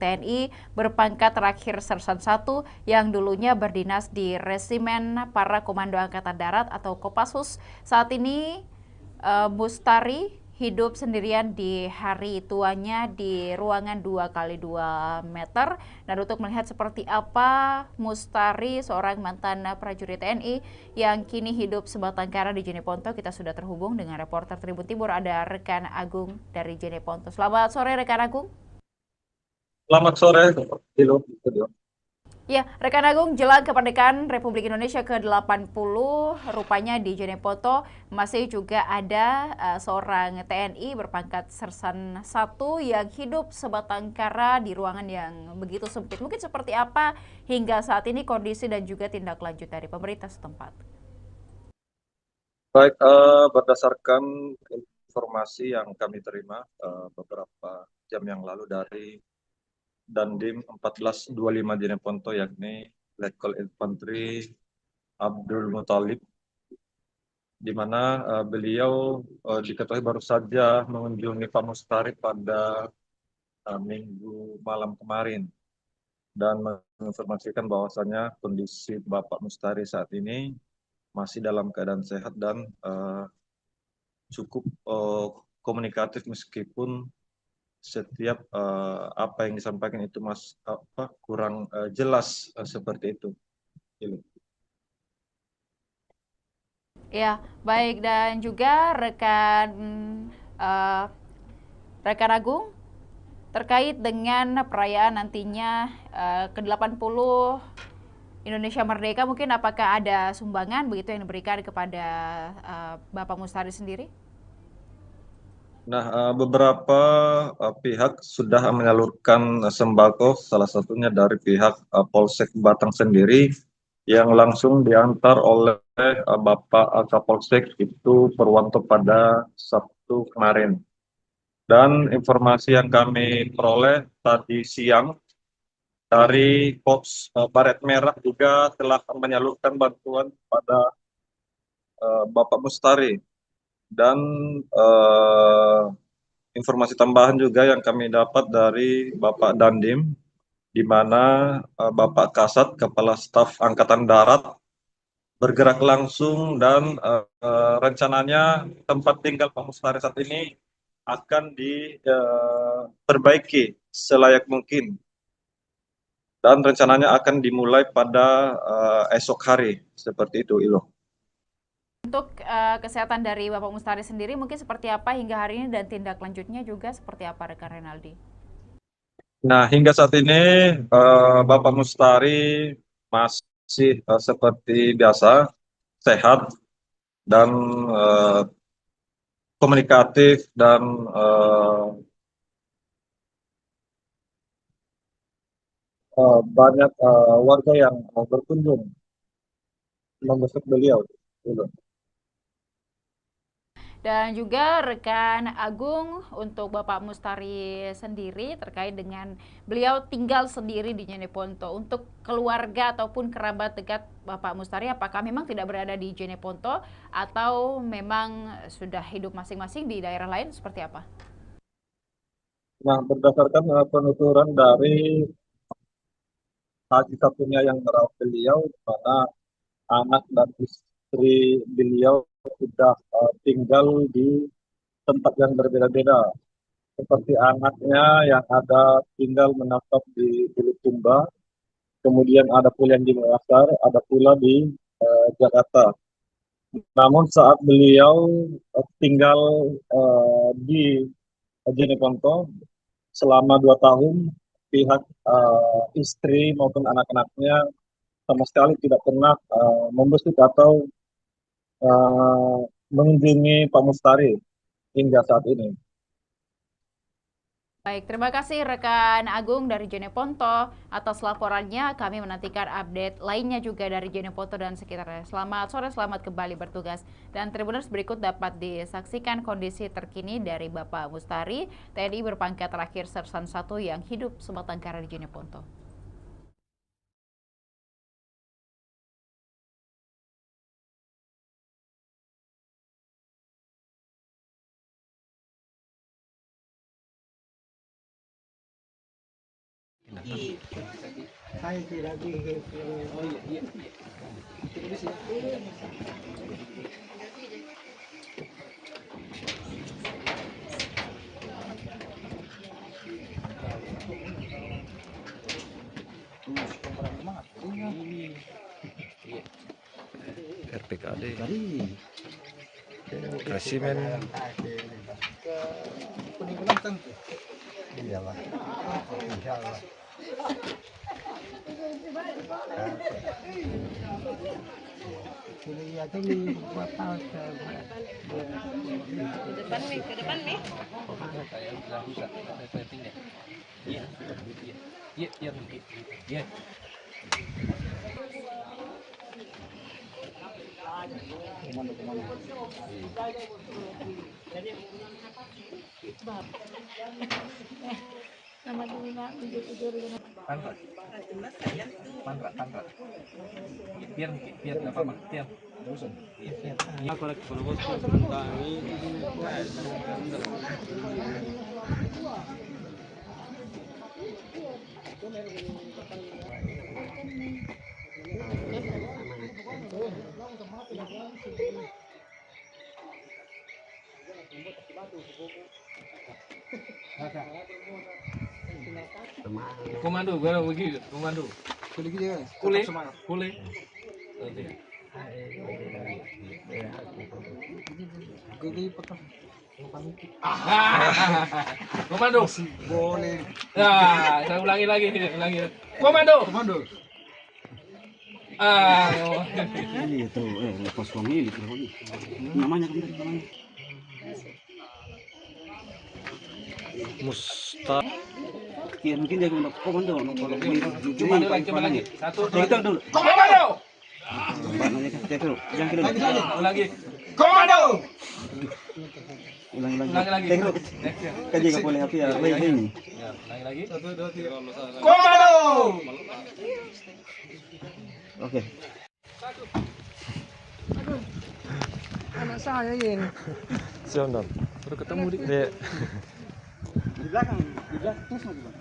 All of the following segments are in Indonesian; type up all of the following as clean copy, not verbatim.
TNI berpangkat terakhir Sersan 1 yang dulunya berdinas di Resimen Para Komando Angkatan Darat atau Kopassus. Saat ini Mustari hidup sendirian di hari tuanya di ruangan 2 kali 2 meter. Dan untuk melihat seperti apa Mustari, seorang mantan prajurit TNI yang kini hidup sebatang kara di Jeneponto, kita sudah terhubung dengan reporter Tribun Timur, ada rekan Agung dari Jeneponto. Selamat sore rekan Agung. Selamat sore, Dilo. Ya, rekan Agung, jelang kemerdekaan Republik Indonesia ke-80, rupanya di Jeneponto masih juga ada seorang TNI berpangkat Sersan 1 yang hidup sebatang kara di ruangan yang begitu sempit. Mungkin seperti apa hingga saat ini kondisi dan juga tindak lanjut dari pemerintah setempat? Baik, berdasarkan informasi yang kami terima beberapa jam yang lalu dari Dandim 1425 Jeneponto, yakni Letkol Infantri Abdul Muthalib, di mana beliau diketahui baru saja mengunjungi Pak Mustari pada Minggu malam kemarin dan menginformasikan bahwasannya kondisi Bapak Mustari saat ini masih dalam keadaan sehat dan cukup komunikatif, meskipun setiap apa yang disampaikan itu kurang jelas seperti itu. Gitu. Ya, baik, dan juga eh, rekan Agung, terkait dengan perayaan nantinya ke-80 Indonesia Merdeka, mungkin apakah ada sumbangan begitu yang diberikan kepada Bapak Mustari sendiri? Nah, beberapa pihak sudah menyalurkan sembako, salah satunya dari pihak Polsek Batang sendiri, yang langsung diantar oleh Bapak Kapolsek itu Purwanto pada Sabtu kemarin. Dan informasi yang kami peroleh tadi siang dari Korps Baret Merah juga telah menyalurkan bantuan pada Bapak Mustari. Dan eh, informasi tambahan juga yang kami dapat dari Bapak Dandim, di mana Bapak Kasat, Kepala Staf Angkatan Darat, bergerak langsung dan rencananya tempat tinggal Pak Mustari saat ini akan diperbaiki selayak mungkin, dan rencananya akan dimulai pada esok hari, seperti itu, Ilo. Untuk kesehatan dari Bapak Mustari sendiri mungkin seperti apa hingga hari ini dan tindak lanjutnya juga seperti apa rekan Renaldi? Nah, hingga saat ini Bapak Mustari masih seperti biasa, sehat dan eh, komunikatif, dan banyak warga yang berkunjung membesuk beliau. Gitu. Dan juga rekan Agung, untuk Bapak Mustari sendiri terkait dengan beliau tinggal sendiri di Jeneponto. Untuk keluarga ataupun kerabat dekat Bapak Mustari, apakah memang tidak berada di Jeneponto atau memang sudah hidup masing-masing di daerah lain seperti apa? Nah, berdasarkan penuturan dari haji satunya yang merawat beliau, di mana anak dan istri beliau sudah tinggal di tempat yang berbeda-beda. Seperti anaknya yang ada tinggal menetap di Bulukumba, kemudian ada pula yang di Makassar, ada pula di Jakarta. Namun saat beliau tinggal di Jeneponto selama 2 tahun, pihak istri maupun anak-anaknya sama sekali tidak pernah membesuk atau uh, mengunjungi Pak Mustari hingga saat ini. Baik, terima kasih rekan Agung dari Jeneponto atas laporannya. Kami menantikan update lainnya juga dari Jeneponto dan sekitarnya. Selamat sore, selamat kembali bertugas. Dan Tribuners, berikut dapat disaksikan kondisi terkini dari Bapak Mustari, TNI berpangkat terakhir Sersan 1 yang hidup sebatang kara di Jeneponto. RPKD Resimen Ke depan nih. Iya. Pantra. Biar nggak apa-apa. Biar. Komando, gua begitu. Komando. Kule. Komando. Boleh. Nah, saya ulangi lagi. Komando. Ini itu lepas wangi itu namanya kemarin Mustaq ya mungkin dia untuk komando Coba lagi. Satu, dua, kita dulu komando. namanya kan dulu yang kilo Ulangi. Komando. ulangi Lagi. dulu kan juga boleh apa ya ini Ya, ulangi lagi. Satu, dua, tiga. Komando. oke Anak saya ini. Siap Dam. Baru ketemu di di belakang terus lagi bang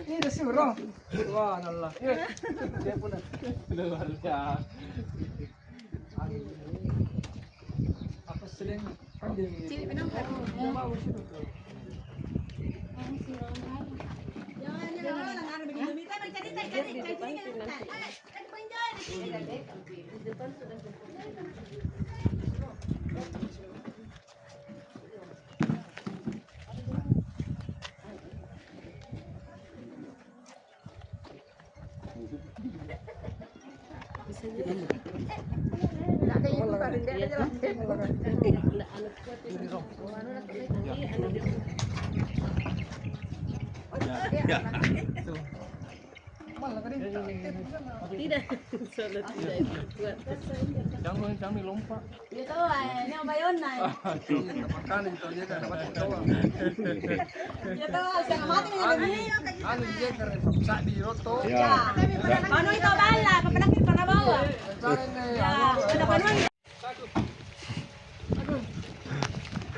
Ini suruh. Subhanallah. Luar biasa. Apa sedang pandai? Tidak, sulit tidak buat. Jangan kami lompat. Itu ini apa yona? Makan itu aja kan dapat doang. Itu saya mati ini. Anu dia keren sak di roto. Ya. Anu itu bala, pepenakit pernah bawa. Ya, ada penuh.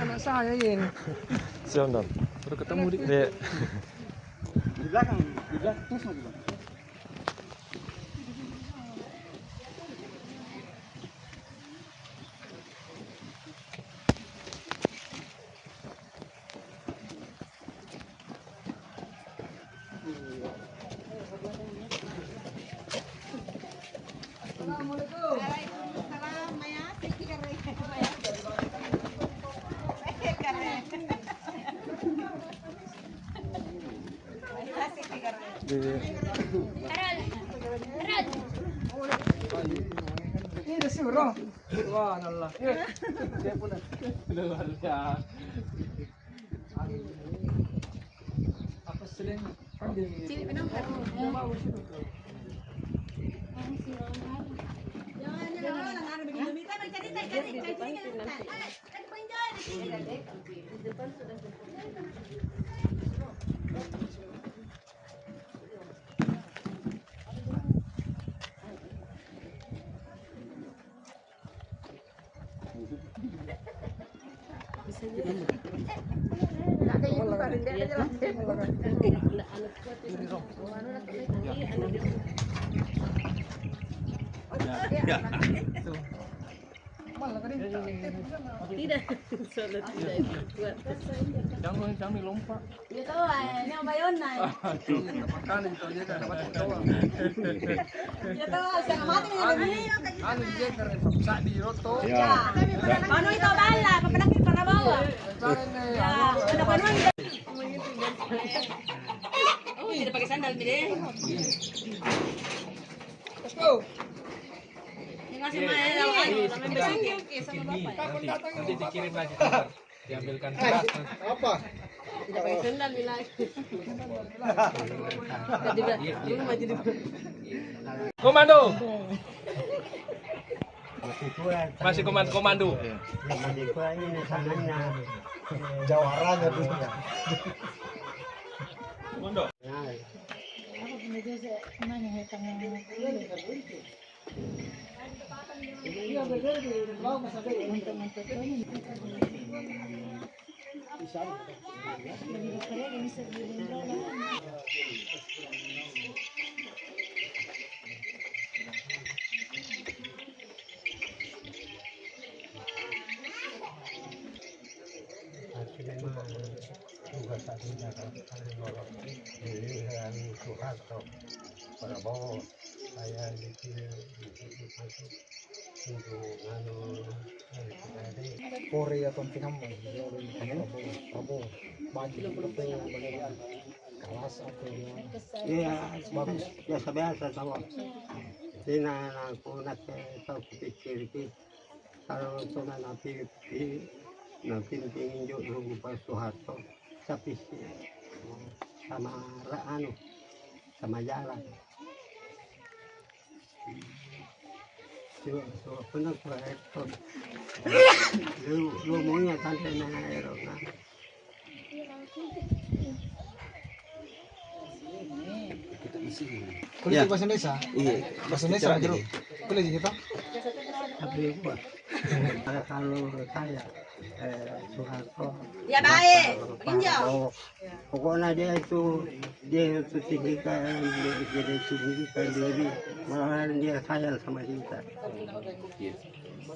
Anak saya ini. Siap Dam. Baru ketemu di belakang terus lagi bang Ini suruh. Subhanallah. Luar biasa. sering pandai. Bagus itu. Tidak, sulit tidak kuat. Kami lompat. Ya tahu ini apa yona? Makan itu aja kan dapat doang. Ya tahu saya mati ini. Anu dia keren sak di roto. Ya. Ano ito bala, papanakit para bawa. Ya, ada panuan. Oh, tidak pakai sandal mire. Let's go. Ngasih main sama besengnya sama bapak. Nanti dikirim lagi kabar. Diambilkan beras. Apa? Tidak pakai sandal mila. Tadi belum maju di. Komando. Masih komando. Jawarannya tuh. Prabowo saya dipilih untuk Korea atau Tinambang, Prabowo, baju itu bagaimana? Kelas atau Iya, biasa-biasa sama. Sina aku nak tahu pikir kalau sudah nanti tingin juga Pak Soeharto, tapi sama sama jalan. Pernah proyektor. Lu maunya santai na aero na. kuliah bahasa Indonesia? Iya, Bahasa Indonesia aja lu. Kuliah di kita? tapi gua kalau saya Soeharto. Ya baik. Prabowo. Pokoknya dia itu tinggikan diri, malahan dia sayang sama kita.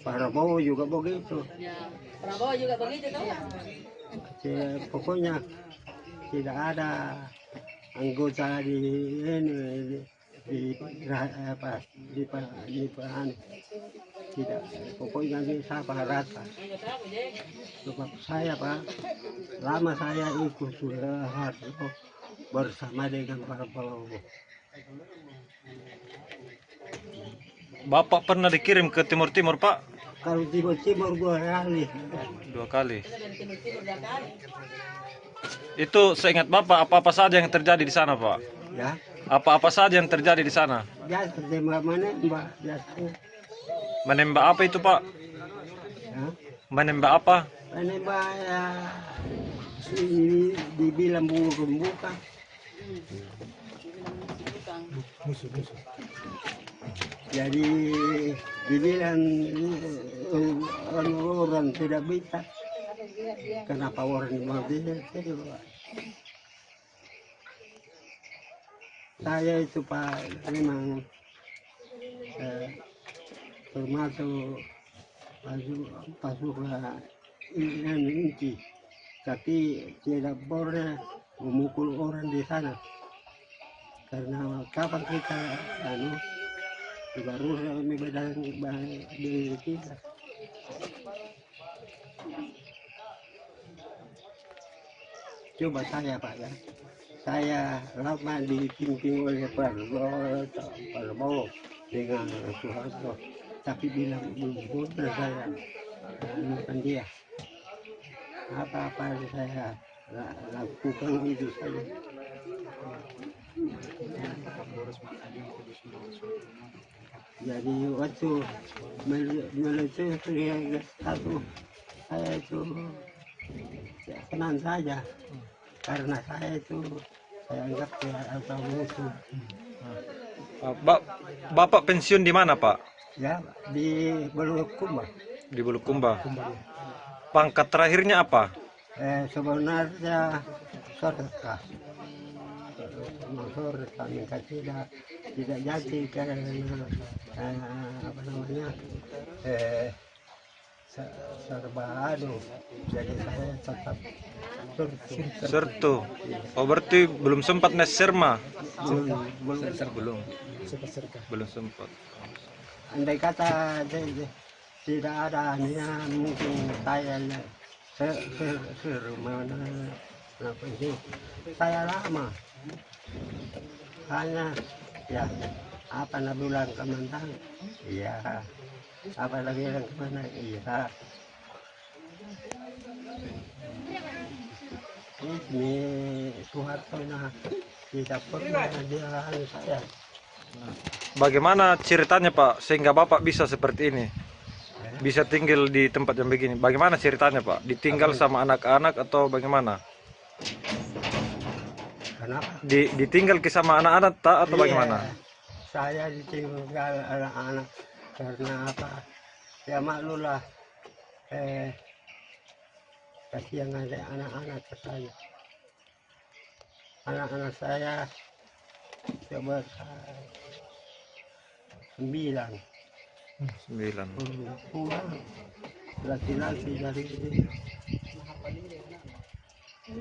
Prabowo juga begitu. Prabowo juga begitu tuh. Pokoknya tidak ada anggota tidak, pokoknya dia sama rata. Sebab saya Pak, lama saya ikut Soeharto bersama dengan Prabowo. Bapak pernah dikirim ke Timur Timur, Pak? Kalau Timur gua kali. 2 kali. Itu seingat Bapak apa-apa saja yang terjadi di sana, Pak? Ya, Apa-apa saja yang terjadi di sana? biasa tembak menembak biasanya. Menembak apa itu, Pak? Ya. Menembak apa? Menembak ya, dibilang bukan. Jadi dibilang orang tidak bisa. Kenapa orang mau dia? Saya itu Pak memang termasuk pasukan inti, tapi tidak boleh memukul orang di sana. Karena kapan kita baru medan diri kita. Coba saya Pak ya, saya lama dipimpin oleh Prabowo dengan Soeharto, tapi bilang belum saya bukan dia. Apa-apa saya lakukan itu saja. Jadi waktu menuju ke satu, saya itu ya, senang saja karena saya itu saya anggap dia atau musuh. Bapak pensiun di mana, Pak? Ya di Bulukumba. Di Bulukumba. Pangkat terakhirnya apa? Sebenarnya sorka. Sorka mereka tidak jadi karena apa namanya serba anu. Jadi saya tetap Sertu. Oh, berarti belum sempat neserma. belum. Belum sempat. Andai kata tidak ada niat mungkin saya mana apa ini saya lama hanya ya apa nak bilang komandan iya apa lagi bilang komandan iya ini Soeharto tidak pernah dia saya. Bagaimana ceritanya, Pak, sehingga Bapak bisa seperti ini? Bisa tinggal di tempat yang begini. Bagaimana ceritanya, Pak? Ditinggal sama anak-anak atau bagaimana? Kenapa? Ditinggal sama anak-anak tak atau bagaimana? Saya ditinggal anak-anak karena apa? Ya maklumlah. Kasihan ada anak-anak saya. Anak-anak saya coba 9. 9. Pulang laki-laki dari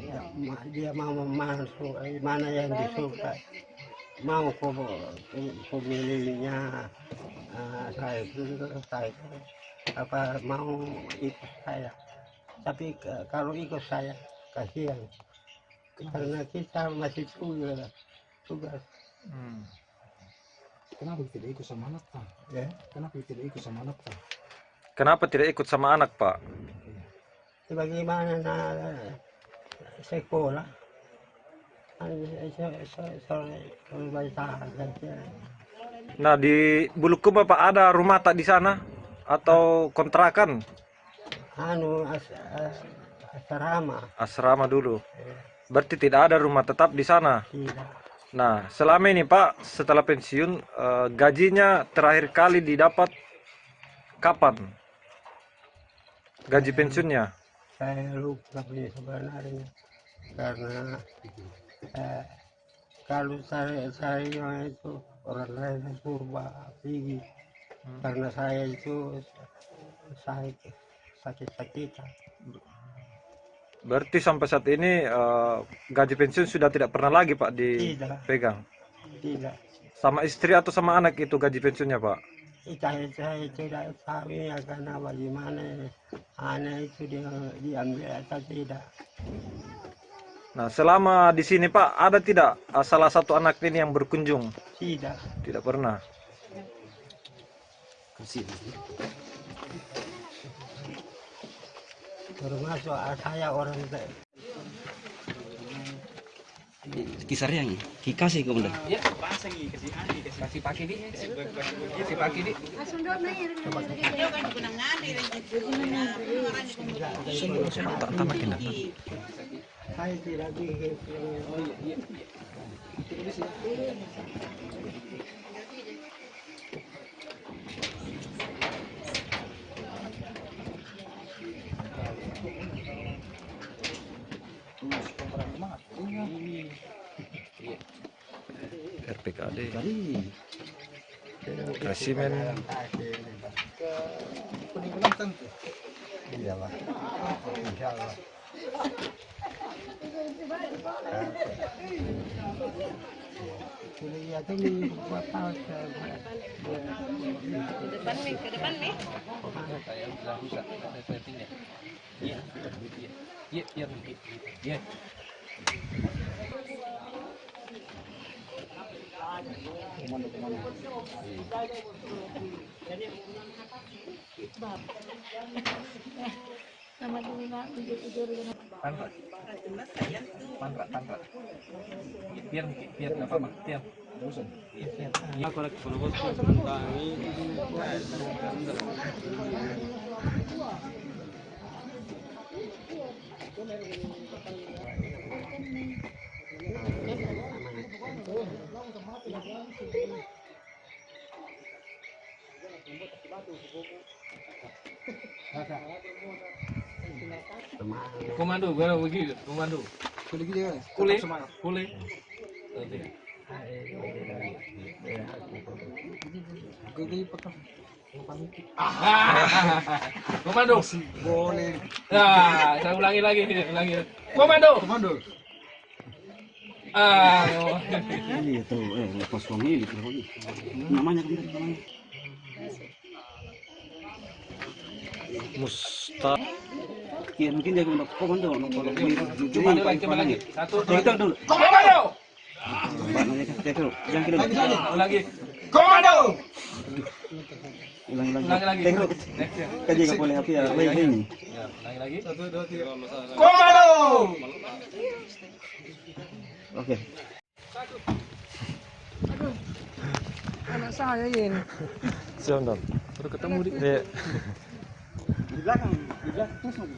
ya, dia mau masuk mana yang disuka mau pemilihnya saya apa mau ikut saya tapi kalau ikut saya kasihan karena kita masih tugas. Kenapa tidak ikut sama anak, Pak? Ya. Kenapa tidak ikut sama anak, Pak? Kenapa tidak ikut sama anak, Pak? Bagaimana sekolah? Nah, di Bulukumba, Pak, ada rumah tak di sana atau kontrakan? Asrama. Asrama dulu. Berarti tidak ada rumah tetap di sana. Tidak. Nah, selama ini, Pak, setelah pensiun, gajinya terakhir kali didapat kapan? Gaji pensiunnya? Saya lupa sebenarnya karena kalau saya itu orang lain purba tinggi karena saya itu sakit-sakitan. Berarti sampai saat ini gaji pensiun sudah tidak pernah lagi, Pak, dipegang? Tidak. Sama istri atau sama anak itu gaji pensiunnya, Pak? Saya tidak tahu ya karena bagaimana anak itu diambil atau tidak. Nah, selama di sini, Pak, ada tidak salah satu anak ini yang berkunjung? Tidak. Tidak pernah. Termasuk saya orang Kisarnya nih, kikasih komandan. Ya, pasang kasih pakai di. Kasih pakai di. saya tidak bikin. RPKD. Resimen. Peninggalan tentu. Iya Pak. Insya Allah. Kuliah itu berapa tahun? Ke depan nih. Iya. Iya, iya. Iya. Nama dulu Pak, tidur dengan Pantra. Pian nggak apa-apa. Pian. Aku lagi kalau bos tentang ini. Komando, gue begitu. Komando. Kule. Komando. Boleh. Nah, saya ulangi lagi. Komando. Ini itu lepas famili namanya namanya. Musta. Mungkin dia komando Coba lagi. Satu, dua, tiga dulu. Komando. Yang kira Lagi. Komando. ulang Lagi. Tengok kaji nggak boleh apa ya ini. Ya, ulangi lagi. 1, 2, 3. Komando. Oke. Anak saya ini. Siap, Don. Baru ketemu di. Di belakang terus lagi.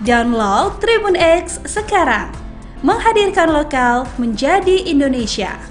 Download Tribun X sekarang, menghadirkan lokal menjadi Indonesia.